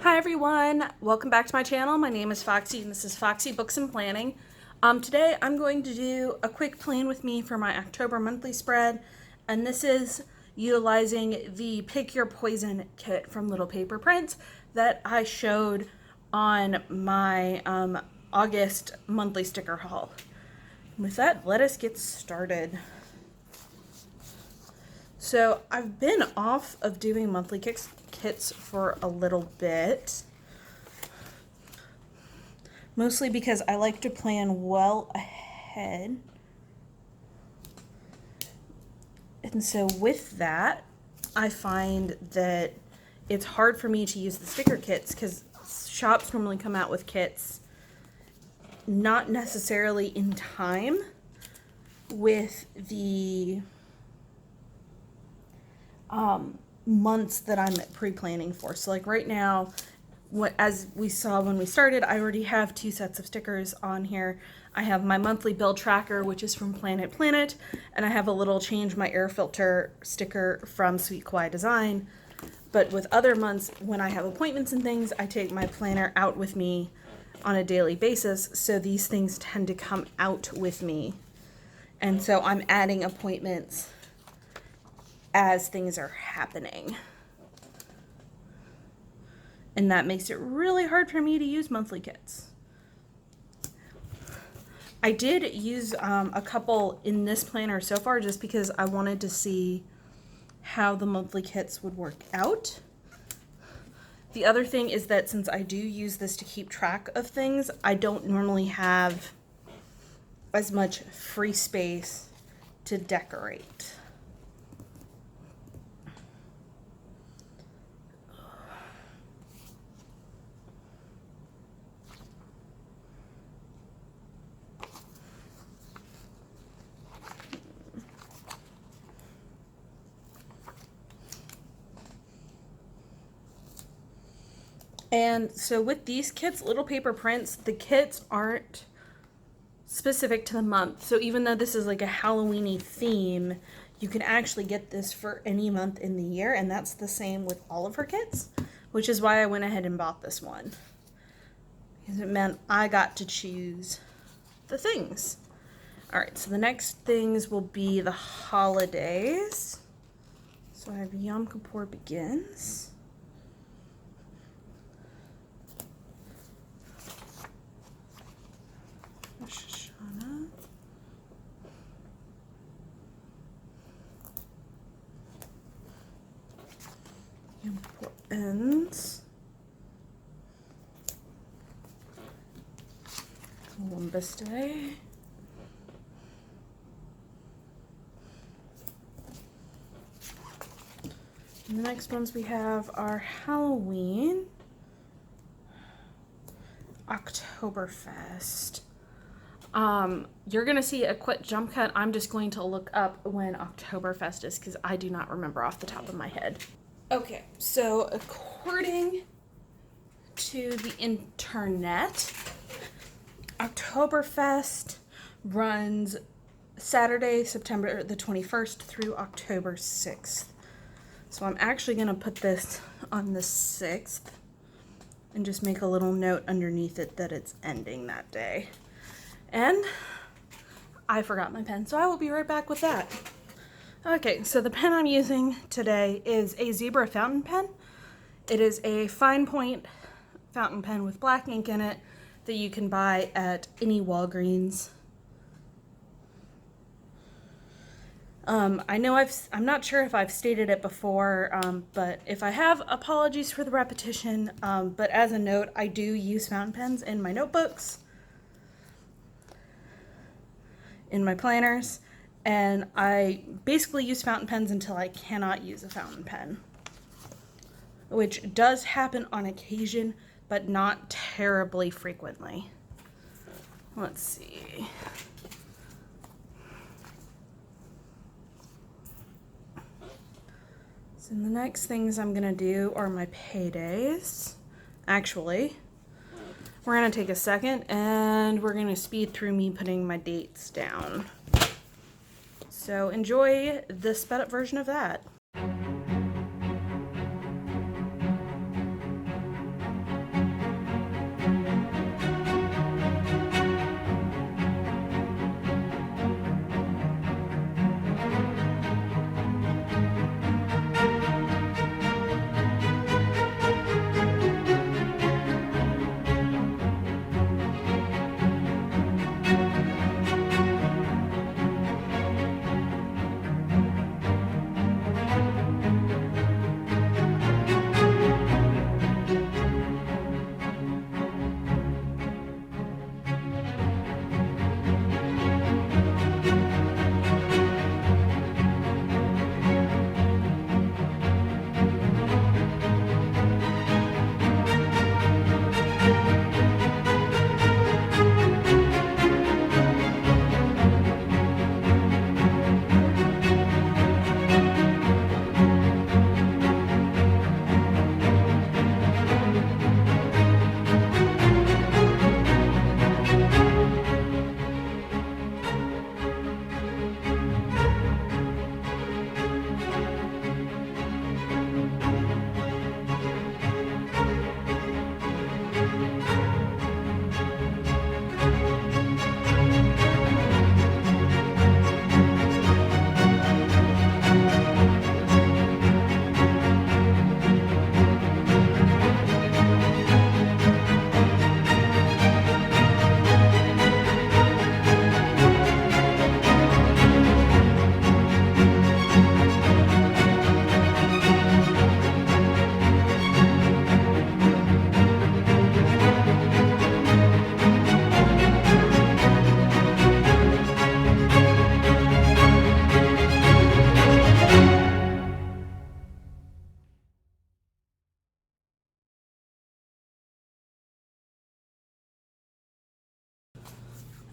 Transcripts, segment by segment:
Hi everyone, welcome back to my channel. My name is Foxy and this is Foxy Books and Planning. Today I'm going to do a quick plan with me for my October monthly spread, and this is utilizing the Pick Your Poison kit from Little Paper Prints that I showed on my August monthly sticker haul. With that, let us get started. So I've been off of doing monthly kits for a little bit, mostly because I like to plan well ahead. And so with that, I find that it's hard for me to use the sticker kits because shops normally come out with kits not necessarily in time with the months that I'm pre-planning for. So like right now, as we saw when we started, I already have 2 sets of stickers on here. I have my monthly bill tracker, which is from Planet, and I have a little change my air filter sticker from Sweet Kawaii Design. But with other months, when I have appointments and things, I take my planner out with me on a daily basis, so these things tend to come out with me. And so I'm adding appointments as things are happening. And that makes it really hard for me to use monthly kits. I did use a couple in this planner so far just because I wanted to see how the monthly kits would work out. The other thing is that since I do use this to keep track of things, I don't normally have as much free space to decorate. And so with these kits, Little Paper Prints, the kits aren't specific to the month. So even though this is like a Halloween-y theme, you can actually get this for any month in the year, and that's the same with all of her kits, which is why I went ahead and bought this one. Because it meant I got to choose the things. All right, so the next things will be the holidays. So I have Yom Kippur Begins. Ends. Columbus Day. And the next ones we have are Halloween, Oktoberfest. You're gonna see a quick jump cut. I'm just going to look up when Oktoberfest is because I do not remember off the top of my head. Okay, so according to the internet, Oktoberfest runs Saturday, September the 21st through October 6th. So I'm actually going to put this on the 6th and just make a little note underneath it that it's ending that day. And I forgot my pen, so I will be right back with that. Okay, so the pen I'm using today is a Zebra fountain pen. It is a fine point fountain pen with black ink in it that you can buy at any Walgreens. I know I'm not sure if I've stated it before, but if I have, apologies for the repetition. But as a note, I do use fountain pens in my notebooks, in my planners, and I basically use fountain pens until I cannot use a fountain pen, which does happen on occasion, but not terribly frequently. Let's see. So the next things I'm gonna do are my paydays. Actually, we're gonna take a second and we're gonna speed through me putting my dates down. So enjoy the sped up version of that.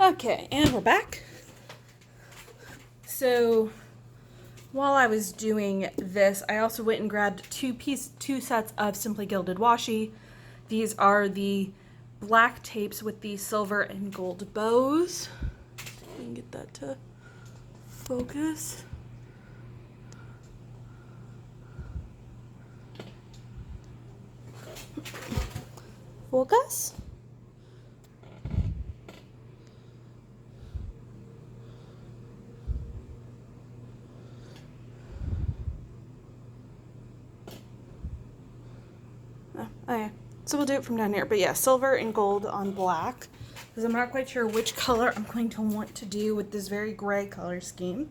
Okay, and we're back. So while I was doing this, I also went and grabbed two sets of Simply Gilded washi. These are the black tapes with the silver and gold bows. See if we can get that to focus. Focus. Oh, okay. So we'll do it from down here. But yeah, silver and gold on black. Because I'm not quite sure which color I'm going to want to do with this very gray color scheme.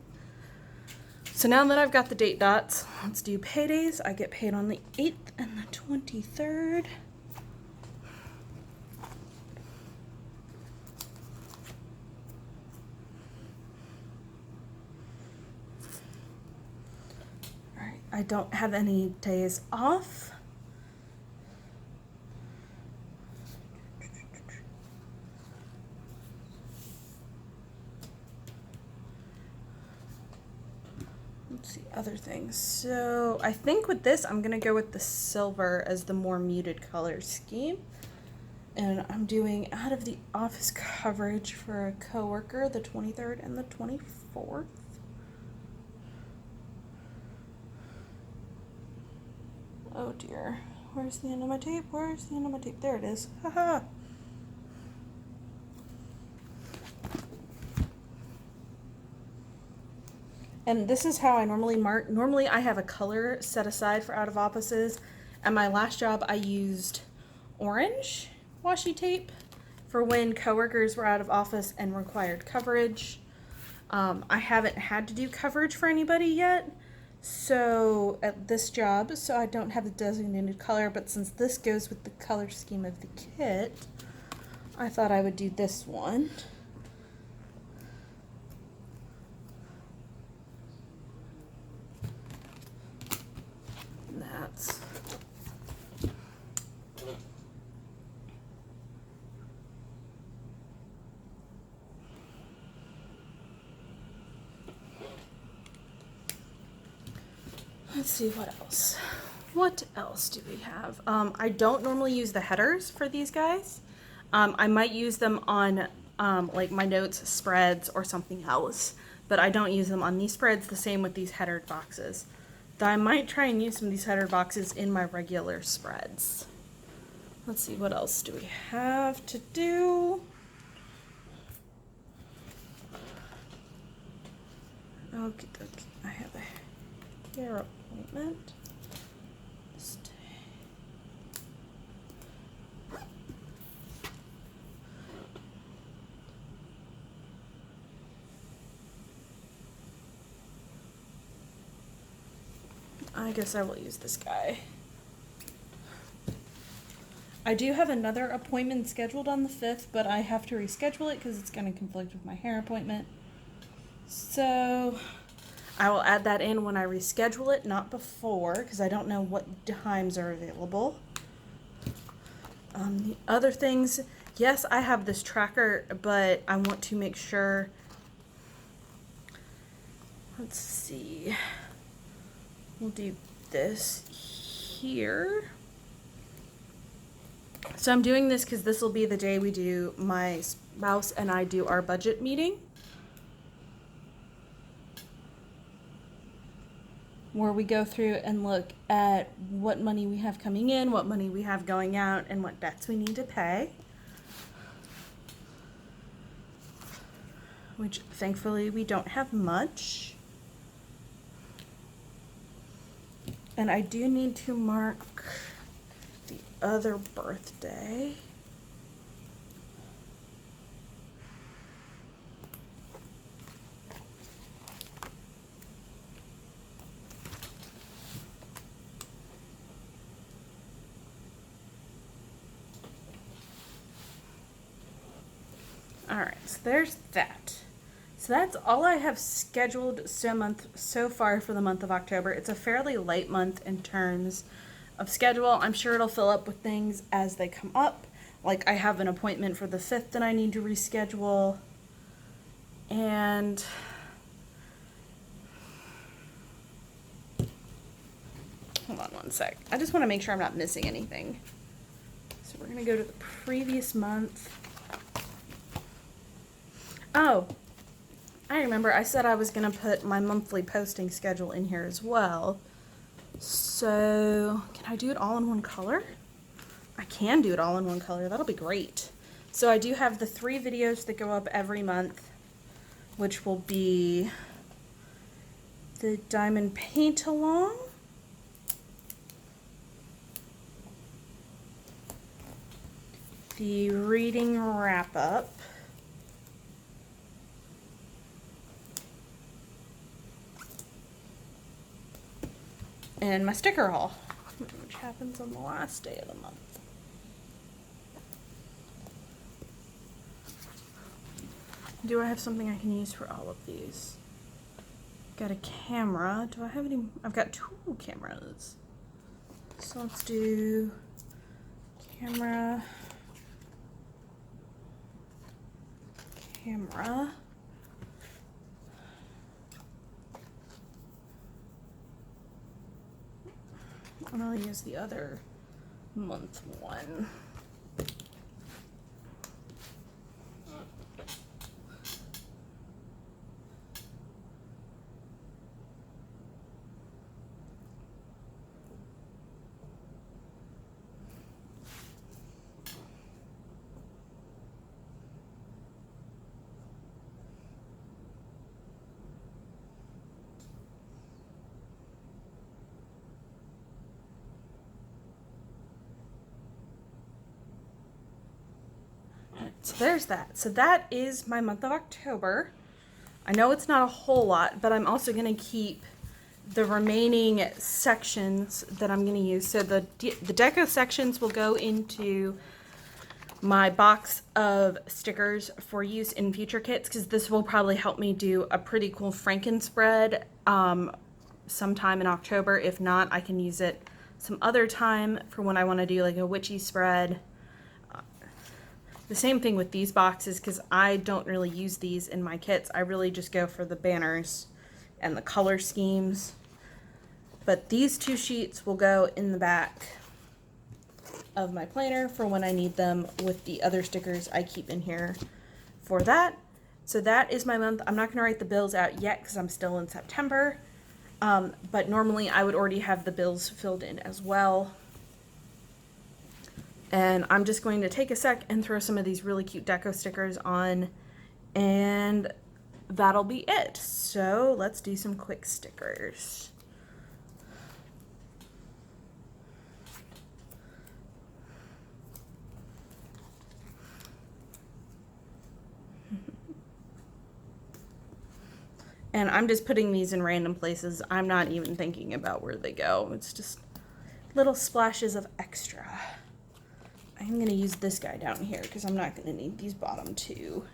So now that I've got the date dots, let's do paydays. I get paid on the 8th and the 23rd. All right, I don't have any days off. Let's see other things. So I think with this, I'm gonna go with the silver as the more muted color scheme. And I'm doing out of the office coverage for a coworker, the 23rd and the 24th. Oh dear. Where's the end of my tape? Where's the end of my tape? There it is. Haha. And this is how I normally mark. Normally I have a color set aside for out of offices. At my last job I used orange washi tape for when coworkers were out of office and required coverage. I haven't had to do coverage for anybody yet. So at this job, so I don't have a designated color, but since this goes with the color scheme of the kit, I thought I would do this one. That's let's see what else. What else do we have? I don't normally use the headers for these guys. I might use them on like my notes spreads or something else, but I don't use them on these spreads. The same with these headered boxes. Though I might try and use some of these header boxes in my regular spreads. Let's see, what else do we have to do? Okay, I have a hair appointment. I guess I will use this guy. I do have another appointment scheduled on the 5th, but I have to reschedule it because it's going to conflict with my hair appointment. So I will add that in when I reschedule it, not before, because I don't know what times are available. The other things, yes, I have this tracker, but I want to make sure. Let's see. We'll do this here. So I'm doing this because this will be the day we do, my spouse and I do our budget meeting, where we go through and look at what money we have coming in, what money we have going out, and what debts we need to pay. Which thankfully we don't have much. And I do need to mark the other birthday. All right, so there's that. So that's all I have scheduled so far for the month of October. It's a fairly light month in terms of schedule. I'm sure it'll fill up with things as they come up. Like I have an appointment for the 5th that I need to reschedule. And hold on one sec. I just want to make sure I'm not missing anything. So we're going to go to the previous month. Oh, I remember I said I was going to put my monthly posting schedule in here as well. So can I do it all in one color? I can do it all in one color. That'll be great. So I do have the 3 videos that go up every month, which will be the diamond paint along, the reading wrap up, and my sticker haul, which happens on the last day of the month. Do I have something I can use for all of these? Got a camera. Do I have any? I've got 2 cameras. So let's do camera. And I'll use the other month one. So there's that. So that is my month of October. I know it's not a whole lot, but I'm also going to keep the remaining sections that I'm going to use. So the deco sections will go into my box of stickers for use in future kits, because this will probably help me do a pretty cool Franken spread sometime in October. If not, I can use it some other time for when I want to do like a witchy spread. The same thing with these boxes, because I don't really use these in my kits. I really just go for the banners and the color schemes. But these 2 sheets will go in the back of my planner for when I need them, with the other stickers I keep in here for that. So that is my month. I'm not going to write the bills out yet because I'm still in September. But normally I would already have the bills filled in as well. And I'm just going to take a sec and throw some of these really cute deco stickers on, and that'll be it. So let's do some quick stickers. And I'm just putting these in random places. I'm not even thinking about where they go. It's just little splashes of extra. I'm going to use this guy down here because I'm not going to need these bottom 2.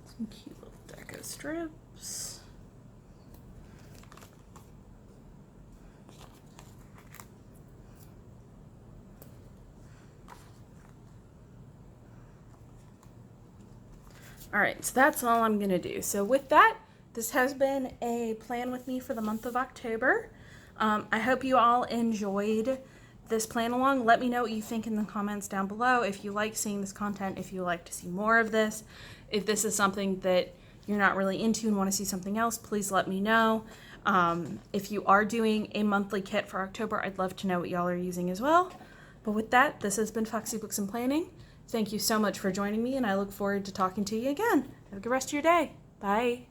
Some cute little deco strips. All right, so that's all I'm going to do. So with that, this has been a plan with me for the month of October. I hope you all enjoyed this plan along. Let me know what you think in the comments down below. If you like seeing this content, if you like to see more of this, if this is something that you're not really into and want to see something else, please let me know. If you are doing a monthly kit for October, I'd love to know what y'all are using as well. But with that, this has been Foxy Books and Planning. Thank you so much for joining me, and I look forward to talking to you again. Have a good rest of your day. Bye.